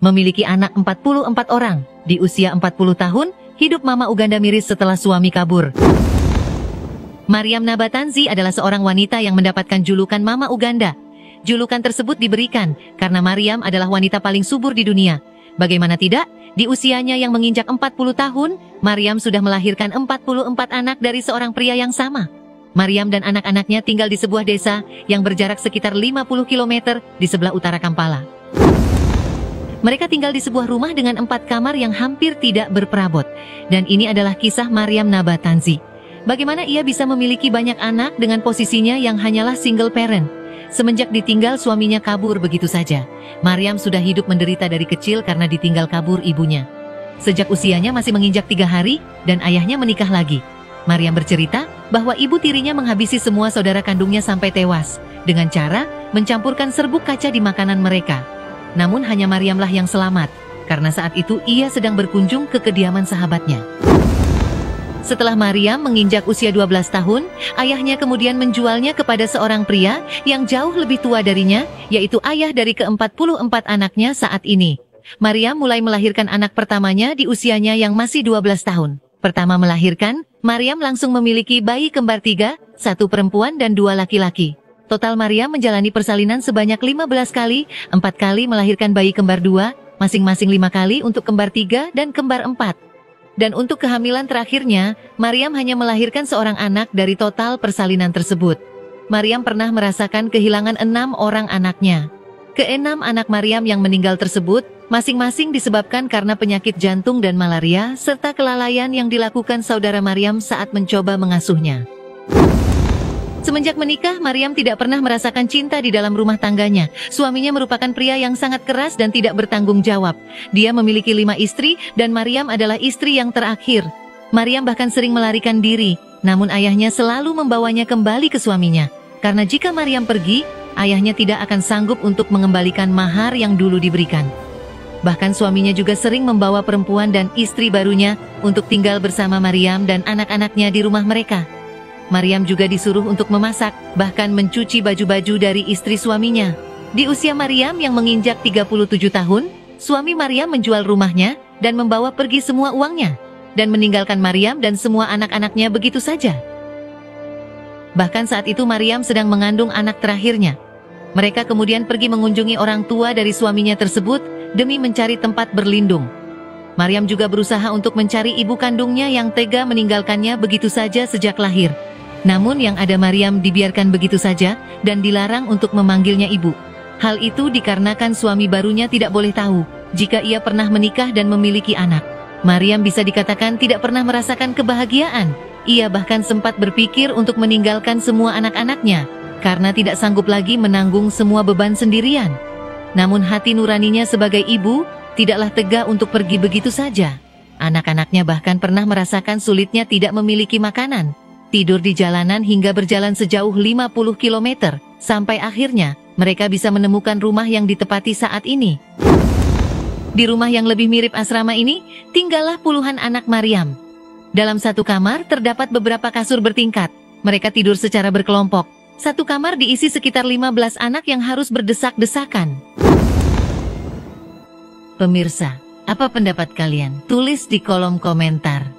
memiliki anak 44 orang. Di usia 40 tahun, hidup Mama Uganda miris setelah suami kabur. Maryam Nabatanzi adalah seorang wanita yang mendapatkan julukan Mama Uganda. Julukan tersebut diberikan karena Maryam adalah wanita paling subur di dunia. Bagaimana tidak, di usianya yang menginjak 40 tahun, Maryam sudah melahirkan 44 anak dari seorang pria yang sama. Maryam dan anak-anaknya tinggal di sebuah desa yang berjarak sekitar 50 km di sebelah utara Kampala. Mereka tinggal di sebuah rumah dengan 4 kamar yang hampir tidak berperabot. Dan ini adalah kisah Maryam Nabatanzi. Bagaimana ia bisa memiliki banyak anak dengan posisinya yang hanyalah single parent. Semenjak ditinggal suaminya kabur begitu saja, Maryam sudah hidup menderita dari kecil karena ditinggal kabur ibunya. Sejak usianya masih menginjak 3 hari, dan ayahnya menikah lagi. Maryam bercerita bahwa ibu tirinya menghabisi semua saudara kandungnya sampai tewas, dengan cara mencampurkan serbuk kaca di makanan mereka. Namun hanya Maryamlah yang selamat, karena saat itu ia sedang berkunjung ke kediaman sahabatnya. Setelah Maryam menginjak usia 12 tahun, ayahnya kemudian menjualnya kepada seorang pria yang jauh lebih tua darinya, yaitu ayah dari ke-44 anaknya saat ini. Maryam mulai melahirkan anak pertamanya di usianya yang masih 12 tahun. Pertama melahirkan, Maryam langsung memiliki bayi kembar 3, 1 perempuan dan 2 laki-laki. Total Maryam menjalani persalinan sebanyak 15 kali, 4 kali melahirkan bayi kembar 2, masing-masing 5 kali untuk kembar 3 dan kembar 4. Dan untuk kehamilan terakhirnya, Maryam hanya melahirkan seorang anak dari total persalinan tersebut. Maryam pernah merasakan kehilangan 6 orang anaknya. Ke-6 anak Maryam yang meninggal tersebut, masing-masing disebabkan karena penyakit jantung dan malaria, serta kelalaian yang dilakukan saudara Maryam saat mencoba mengasuhnya. Semenjak menikah, Maryam tidak pernah merasakan cinta di dalam rumah tangganya. Suaminya merupakan pria yang sangat keras dan tidak bertanggung jawab. Dia memiliki 5 istri dan Maryam adalah istri yang terakhir. Maryam bahkan sering melarikan diri, namun ayahnya selalu membawanya kembali ke suaminya. Karena jika Maryam pergi, ayahnya tidak akan sanggup untuk mengembalikan mahar yang dulu diberikan. Bahkan suaminya juga sering membawa perempuan dan istri barunya untuk tinggal bersama Maryam dan anak-anaknya di rumah mereka. Maryam juga disuruh untuk memasak, bahkan mencuci baju-baju dari istri suaminya. Di usia Maryam yang menginjak 37 tahun, suami Maryam menjual rumahnya dan membawa pergi semua uangnya, dan meninggalkan Maryam dan semua anak-anaknya begitu saja. Bahkan saat itu Maryam sedang mengandung anak terakhirnya. Mereka kemudian pergi mengunjungi orang tua dari suaminya tersebut demi mencari tempat berlindung. Maryam juga berusaha untuk mencari ibu kandungnya yang tega meninggalkannya begitu saja sejak lahir. Namun yang ada Maryam dibiarkan begitu saja dan dilarang untuk memanggilnya ibu. Hal itu dikarenakan suami barunya tidak boleh tahu jika ia pernah menikah dan memiliki anak. Maryam bisa dikatakan tidak pernah merasakan kebahagiaan. Ia bahkan sempat berpikir untuk meninggalkan semua anak-anaknya karena tidak sanggup lagi menanggung semua beban sendirian. Namun hati nuraninya sebagai ibu tidaklah tega untuk pergi begitu saja. Anak-anaknya bahkan pernah merasakan sulitnya tidak memiliki makanan, tidur di jalanan hingga berjalan sejauh 50 km, sampai akhirnya mereka bisa menemukan rumah yang ditepati saat ini. Di rumah yang lebih mirip asrama ini, tinggallah puluhan anak Maryam. Dalam satu kamar terdapat beberapa kasur bertingkat. Mereka tidur secara berkelompok. Satu kamar diisi sekitar 15 anak yang harus berdesak-desakan. Pemirsa, apa pendapat kalian? Tulis di kolom komentar.